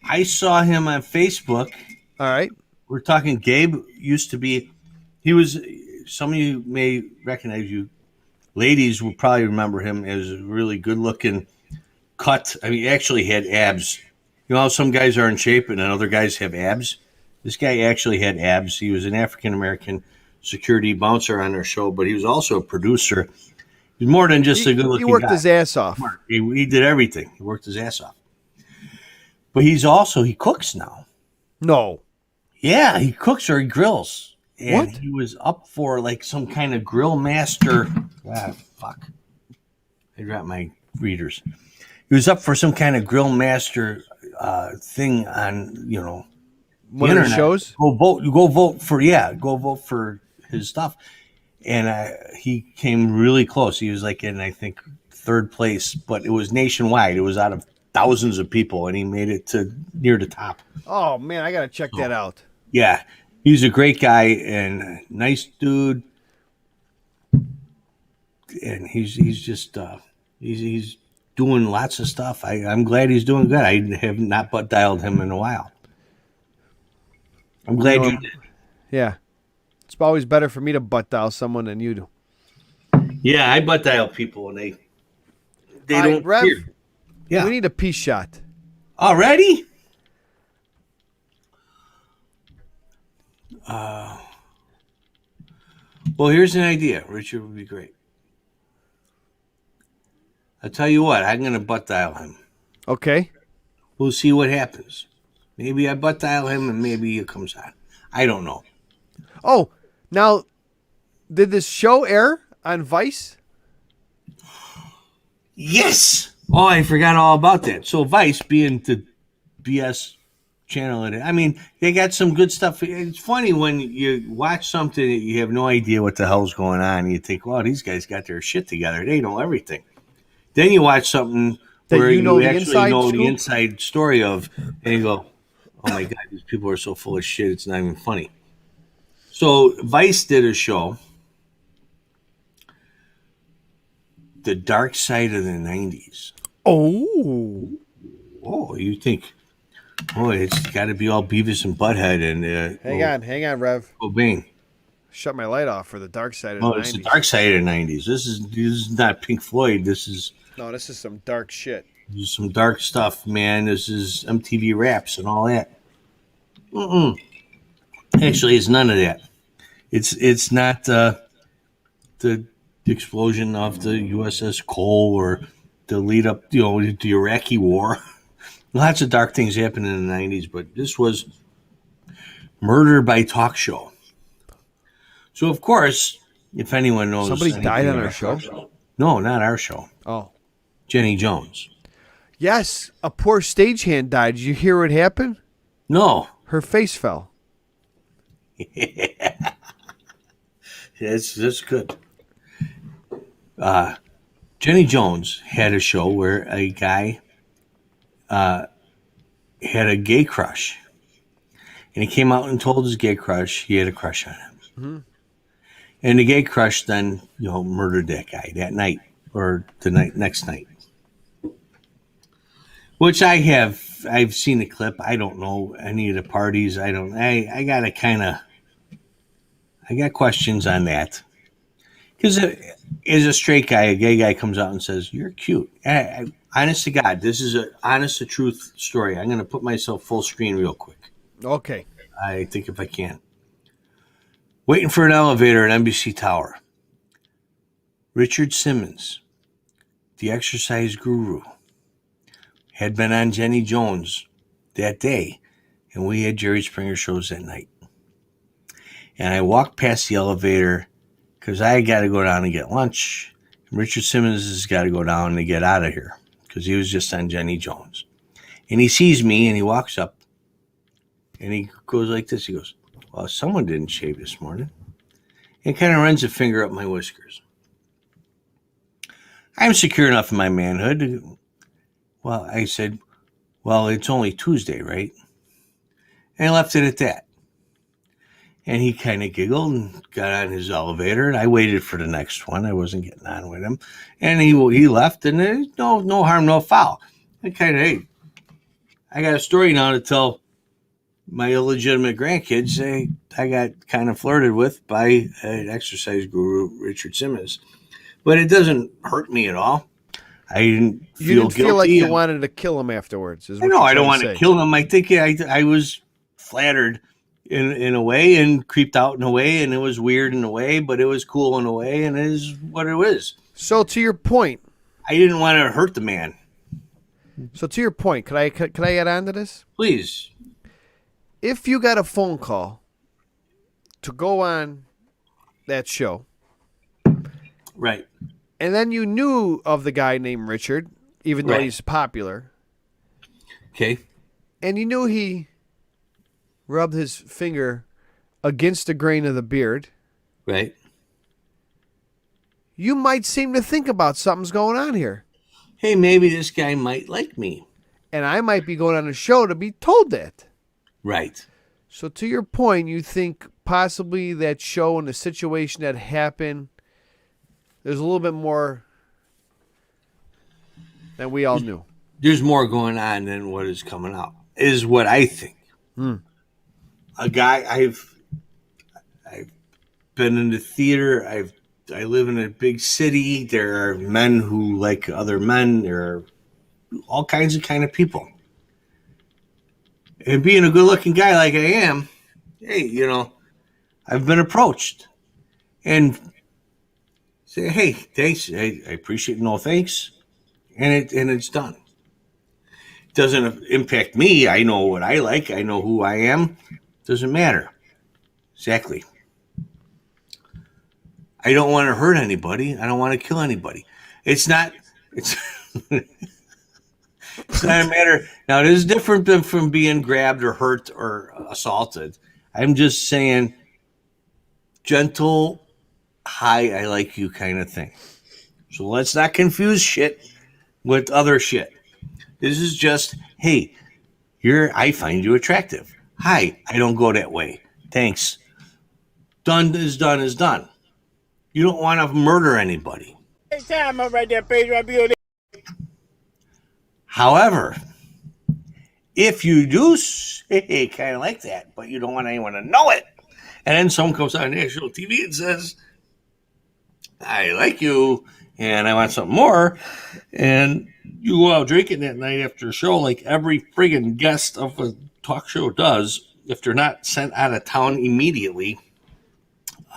I saw him on Facebook.
All right.
We're talking. Gabe used to be. He was. Some of you may recognize you. Ladies will probably remember him as a really good-looking cut. I mean, he actually had abs. You know how some guys are in shape and then other guys have abs? This guy actually had abs. He was an African-American security bouncer on our show, but he was also a producer. He's more than just a good-looking guy.
He worked his ass off.
He did everything. He worked his ass off. But he cooks now.
No.
Yeah, he cooks or he grills. And
What?
he was up for like some kind of grill master. Ah, fuck. I dropped my readers. He was up for some kind of grill master thing on,
One of the
internet.
shows?
Go vote for his stuff. And he came really close. He was like in, I think, third place, but it was nationwide. It was out of thousands of people, and he made it to near the top.
Oh man, I gotta check that out.
Yeah, he's a great guy and a nice dude, and he's just he's doing lots of stuff. I'm glad he's doing good. I have not butt dialed him in a while. I'm glad you did.
Yeah, it's always better for me to butt dial someone than you do.
Yeah, I butt dial people, and they
All right,
don't
Rev,
hear. Yeah,
we need a peace shot.
Already? Well, here's an idea. Richard would be great. I'll tell you what, I'm going to butt dial him.
Okay.
We'll see what happens. Maybe I butt dial him and maybe he comes on. I don't know.
Oh, now, did this show air on Vice?
Yes! Oh, I forgot all about that. So Vice being the BS channel, I mean, they got some good stuff. It's funny when you watch something that you have no idea what the hell's going on. You think, well, these guys got their shit together. They know everything. Then you watch something
That
where
you know
you
the
actually
inside
know
scoop?
the inside story of, and you go, oh my God, these people are so full of shit, it's not even funny. So Vice did a show, The Dark Side of the 90s.
Oh,
you think, it's got to be all Beavis and Butthead and
hang on, Rev.
Cobain.
Shut my light off for the dark side of
Oh,
the
it's
90s.
the Dark Side of the 90s. This is not Pink Floyd. This is
some dark shit.
some dark stuff, man. This is MTV Raps and all that. Actually, it's none of that. It's not the explosion of the USS Cole or the lead up, to the Iraqi War. Lots of dark things happened in the 90s, but this was Murder by Talk Show. So, of course, if anyone knows...
Somebody died on
anything
our
about
show?
No, not our show.
Oh.
Jenny Jones.
Yes, a poor stagehand died. Did you hear what happened?
No.
Her face fell.
That's good. Jenny Jones had a show where a guy had a gay crush. And he came out and told his gay crush he had a crush on him.
Mm-hmm.
And the gay crush then, murdered that guy that night or the next night. Which I've seen the clip. I don't know any of the parties. I got questions on that. Because as a straight guy, a gay guy comes out and says, "You're cute." Honest to God, this is an honest to truth story. I'm going to put myself full screen real quick.
Okay.
I think if I can. Waiting for an elevator at NBC Tower. Richard Simmons, the exercise guru, had been on Jenny Jones that day, and we had Jerry Springer shows that night. And I walked past the elevator because I got to go down and get lunch. And Richard Simmons has got to go down and get out of here because he was just on Jenny Jones. And he sees me and he walks up and he goes like this. He goes, "Well, someone didn't shave this morning." And kind of runs a finger up my whiskers. I'm secure enough in my manhood. Well, I said, "Well, it's only Tuesday, right?" And I left it at that. And he kind of giggled and got on his elevator, and I waited for the next one. I wasn't getting on with him. And he left, and there's no harm, no foul. I kind of, hey, I got a story now to tell my illegitimate grandkids. I got kind of flirted with by an exercise guru, Richard Simmons. But it doesn't hurt me at all. I didn't feel guilty.
You didn't feel like you wanted to kill him afterwards.
No, I don't want to kill him. I think I was flattered in a way and creeped out in a way, and it was weird in a way, but it was cool in a way, and it is what it was.
So to your point,
I didn't want to hurt the man.
So to your point, could I add on to this?
Please.
If you got a phone call to go on that show,
right,
and then you knew of the guy named Richard, even though he's popular,
okay,
and you knew he rubbed his finger against the grain of the beard,
right,
you might seem to think about something's going on here.
Hey, maybe this guy might like me.
And I might be going on a show to be told that.
Right.
So to your point, you think possibly that show and the situation that happened, there's a little bit more than we all knew.
There's more going on than what is coming out, is what I think. A guy, I've been in the theater. I live in a big city. There are men who like other men. There are all kinds of people. And being a good-looking guy like I am, hey, I've been approached. And say, hey, thanks. I appreciate it. No thanks. And it's done. It doesn't impact me. I know what I like. I know who I am. Doesn't matter. Exactly. I don't want to hurt anybody. I don't want to kill anybody. It's not a matter. Now, it is different than from being grabbed or hurt or assaulted. I'm just saying gentle, hi, I like you kind of thing. So let's not confuse shit with other shit. This is just, hey, I find you attractive. Hi, I don't go that way. Thanks. Done is done is done. You don't want to murder anybody. However, if you do say kind of like that, but you don't want anyone to know it, and then someone comes on national TV and says, I like you, and I want something more, and you go out drinking that night after a show like every friggin' guest of a talk show does, if they're not sent out of town immediately,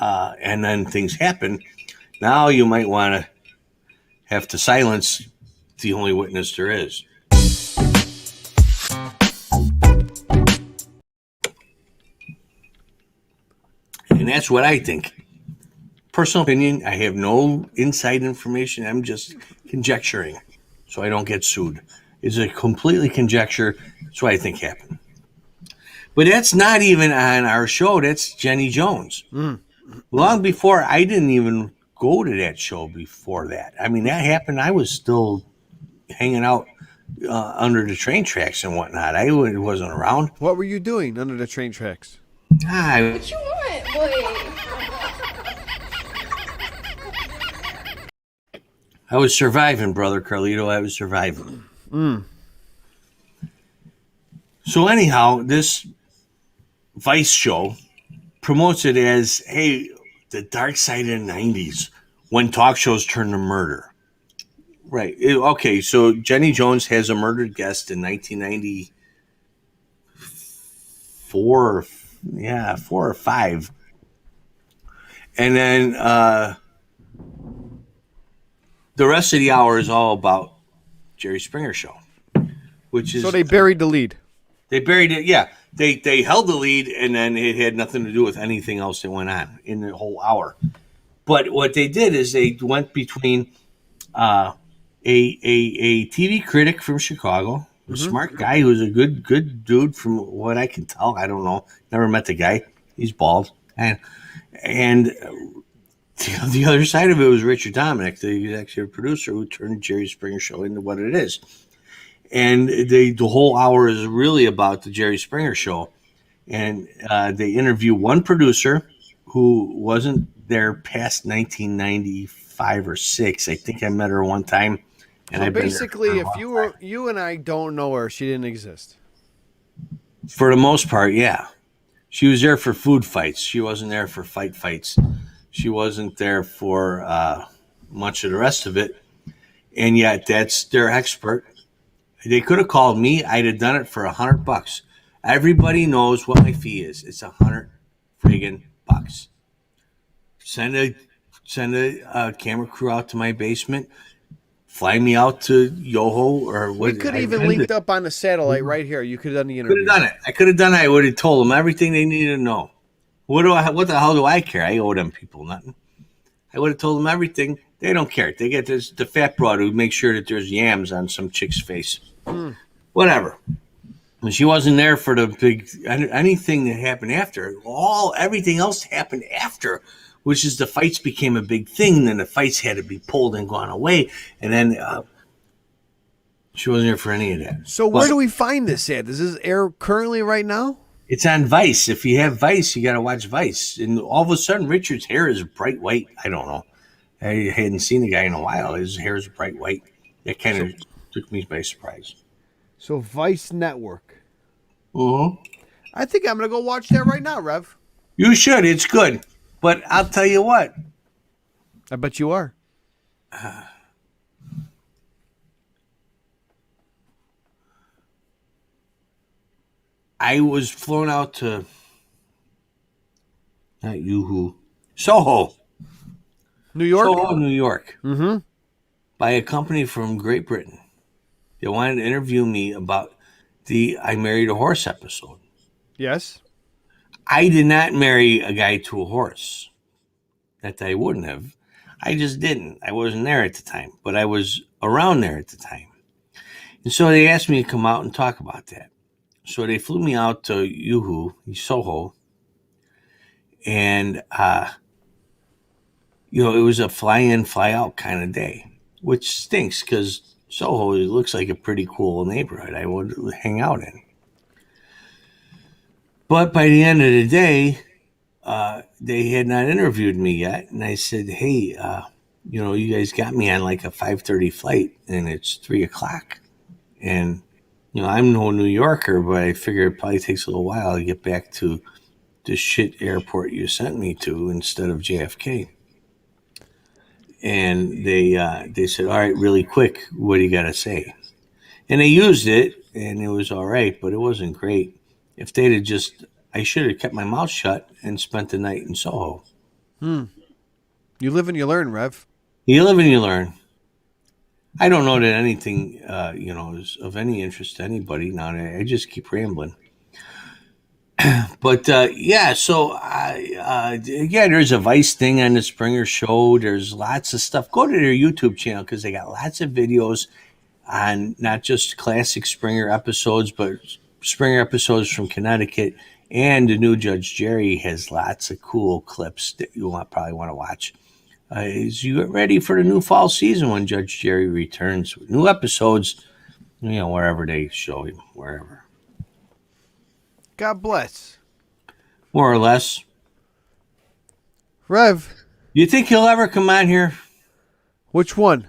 and then things happen, now you might want to have to silence the only witness there is. And that's what I think. Personal opinion, I have no inside information. I'm just conjecturing so I don't get sued. It's a completely conjecture. That's what I think happened. But that's not even on our show. That's Jenny Jones. Long before, I didn't even go to that show before that. I mean, that happened. I was still hanging out under the train tracks and whatnot. I wasn't around.
What were you doing under the train tracks?
What you want, boy?
I was surviving, brother Carlito. I was surviving. So anyhow, this Vice show promotes it as, hey, the dark side of the 90s when talk shows turn to murder. Right. Okay, so Jenny Jones has a murdered guest in 1994. Yeah, 4 or 5. And then the rest of the hour is all about Jerry Springer Show, which is...
So they buried the lead.
They buried it, yeah. They held the lead, and then it had nothing to do with anything else that went on in the whole hour. But what they did is they went between a TV critic from Chicago, a smart guy who's a good dude from what I can tell. I don't know. Never met the guy. He's bald. And the other side of it was Richard Dominick, the executive producer who turned Jerry Springer Show into what it is. And the whole hour is really about the Jerry Springer Show. And they interview one producer who wasn't there past 1995 or 6. I think I met her one time. And
So
I've been there
basically, if
for a
you and I don't know her, she didn't exist.
For the most part, yeah. She was there for food fights. She wasn't there for fights. She wasn't there for much of the rest of it. And yet, that's their expert. They could have called me. I'd have done it for $100. Everybody knows what my fee is. It's $100 friggin' bucks. Send a camera crew out to my basement. Fly me out to Yoho or what?
We could even linked up on the satellite right here. You could have done the
Could
interview.
have done it. I could have done it. I would have told them everything they needed to know. What the hell do I care? I owe them people nothing. I would have told them everything. They don't care. They get the fat broad who makes sure that there's yams on some chick's face. Whatever. And she wasn't there for the big anything that happened after. Everything else happened after, which is the fights became a big thing. Then the fights had to be pulled and gone away, and then she wasn't here for any of that.
So where do we find this at? Does this air currently right now?
It's on Vice. If you have Vice, you got to watch Vice. And all of a sudden, Richard's hair is bright white. I don't know. I hadn't seen the guy in a while. His hair is bright white. That kind of took me by surprise.
So Vice Network.
Mm-hmm.
I think I'm going to go watch that right now, Rev.
You should. It's good. But I'll tell you what.
I bet you are.
I was flown out to Soho.
New York?
Soho, New York.
Mm-hmm.
By a company from Great Britain. They wanted to interview me about the I Married a Horse episode.
Yes.
I did not marry a guy to a horse. That I wouldn't have. I just didn't. I wasn't there at the time, but I was around there at the time. And so they asked me to come out and talk about that. So they flew me out to Soho. And, it was a fly in, fly out kind of day, which stinks because Soho looks like a pretty cool neighborhood I would hang out in. But by the end of the day, they had not interviewed me yet. And I said, hey, you guys got me on like a 5:30 flight and it's 3:00. And, I'm no New Yorker, but I figure it probably takes a little while to get back to the shit airport you sent me to instead of JFK. And they said, all right, really quick, what do you got to say? And they used it and it was all right, but it wasn't great. If they'd have I should have kept my mouth shut and spent the night in Soho.
You live and you learn, Rev.
You live and you learn. I don't know that anything, is of any interest to anybody now. I just keep rambling. But, so, there's a Vice thing on the Springer Show. There's lots of stuff. Go to their YouTube channel because they got lots of videos on not just classic Springer episodes, but Springer episodes from Connecticut. And the new Judge Jerry has lots of cool clips that you probably want to watch. As you get ready for the new fall season when Judge Jerry returns with new episodes, wherever they show him, wherever.
God bless.
More or less.
Rev.
You think he'll ever come on here?
Which one?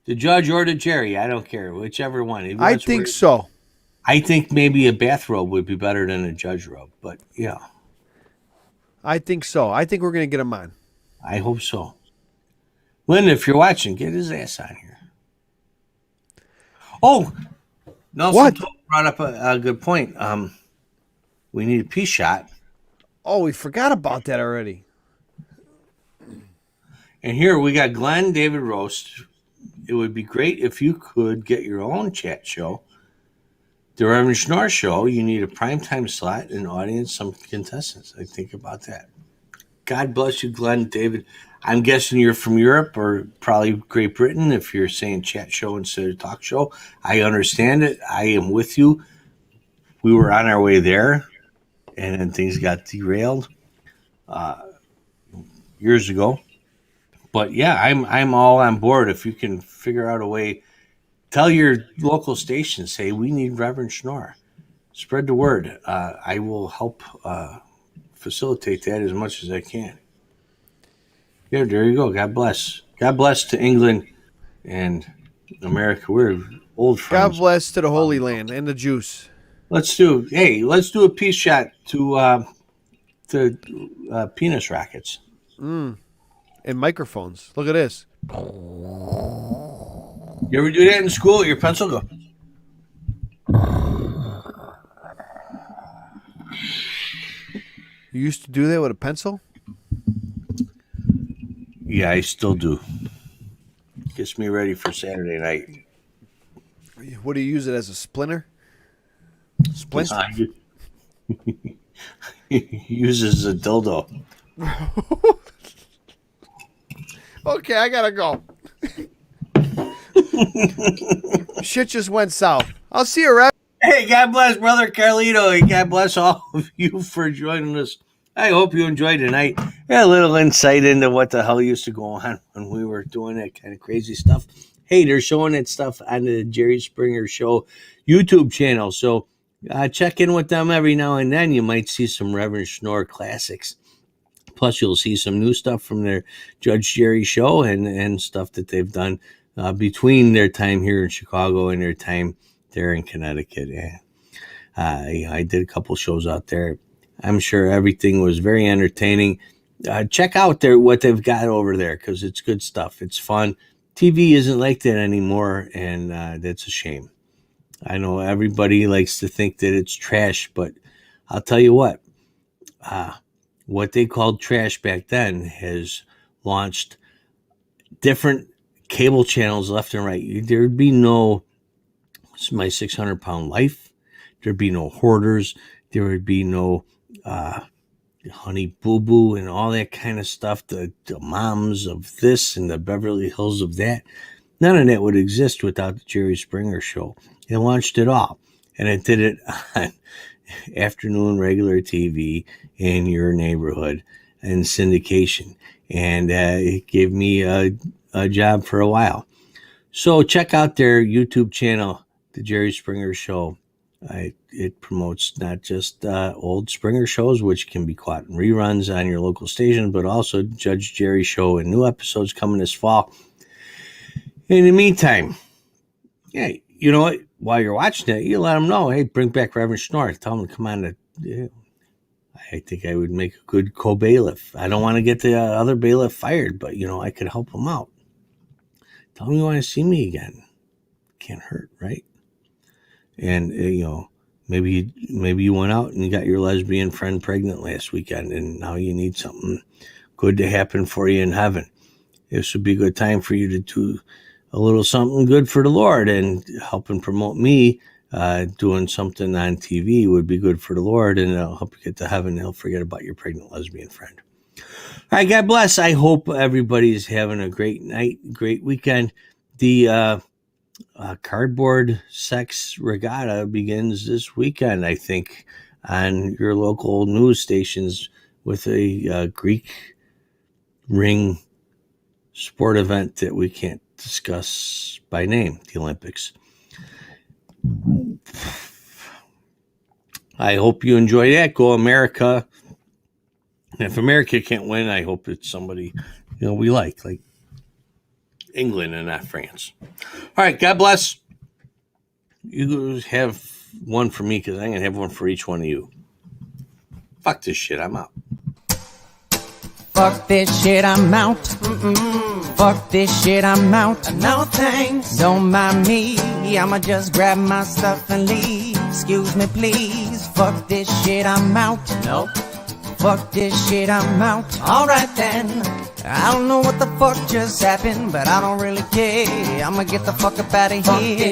The Judge or the Jerry? I don't care. Whichever one.
I think so.
I think maybe a bathrobe would be better than a judge robe, but yeah.
I think so. I think we're going to get him on.
I hope so. Lynn, if you're watching, get his ass on here. Oh, Nelson brought up a good point. We need a peace shot.
Oh, we forgot about that already.
And here we got Glenn David Roast. It would be great if you could get your own chat show. The Reverend Schnorr Show, you need a primetime slot, an audience, some contestants. I think about that. God bless you, Glenn David. I'm guessing you're from Europe or probably Great Britain if you're saying chat show instead of talk show. I understand it. I am with you. We were on our way there, and then things got derailed years ago. But yeah, I'm all on board. If you can figure out a way, tell your local station, say we need Reverend Schnorr. Spread the word. I will help facilitate that as much as I can. Yeah, there you go. God bless. God bless to England and America. We're old friends.
God bless to the Holy Land and the juice.
Let's do a peace shot to penis rockets.
And microphones. Look at this.
You ever do that in school with your pencil? Go.
You used to do that with a pencil?
Yeah, I still do. Gets me ready for Saturday night.
What do you use it as, a splinter? Splint?
He uses a dildo.
Okay, I gotta go. Shit just went south. I'll see you around.
Hey, God bless Brother Carlito, and God bless all of you for joining us. I hope you enjoyed tonight. A little insight into what the hell used to go on when we were doing that kind of crazy stuff. Hey, they're showing that stuff on the Jerry Springer Show YouTube channel, so check in with them every now and then. You might see some Reverend Schnorr classics. Plus, you'll see some new stuff from their Judge Jerry Show and stuff that they've done between their time here in Chicago and their time there in Connecticut. I did a couple shows out there. I'm sure everything was very entertaining. Check out what they've got over there because it's good stuff. It's fun. TV isn't like that anymore, and that's a shame. I know everybody likes to think that it's trash, but I'll tell you what they called trash back then has launched different cable channels left and right. There'd be no My 600-Pound Life. There'd be no Hoarders. There would be no Honey Boo Boo and all that kind of stuff. The moms of this and the Beverly Hills of that. None of that would exist without the Jerry Springer Show. It launched it all. And it did it on afternoon regular TV in your neighborhood and syndication. And it gave me a job for a while. So check out their YouTube channel, The Jerry Springer Show. It promotes not just old Springer shows, which can be caught in reruns on your local station, but also Judge Jerry Show and new episodes coming this fall. In the meantime, yeah, you know what? While you're watching it, you let them know, hey, bring back Reverend Schnorr. Tell them to come on. I think I would make a good co-bailiff. I don't want to get the other bailiff fired, but, I could help him out. Tell them you want to see me again. Can't hurt, right? And, maybe you went out and you got your lesbian friend pregnant last weekend, and now you need something good to happen for you in heaven. This would be a good time for you to do a little something good for the Lord, and helping promote me doing something on TV would be good for the Lord, and it'll help you get to heaven. He'll forget about your pregnant lesbian friend. All right, God bless. I hope everybody's having a great night, great weekend. The cardboard sex regatta begins this weekend, I think, on your local news stations with a Greek ring sport event that we can't discuss by name, the Olympics. I hope you enjoy that. Go America. And if America can't win, I hope it's somebody we like England and not France. All right, God bless. You have one for me because I'm going to have one for each one of you. Fuck this shit. I'm out.
Fuck this shit, I'm out. Fuck this shit, I'm out. No thanks. Don't mind me. I'ma just grab my stuff and leave. Excuse me, please. Fuck this shit, I'm out. Nope. Fuck this shit, I'm out. Alright then. I don't know what the fuck just happened, but I don't really care. I'ma get the fuck up out of here.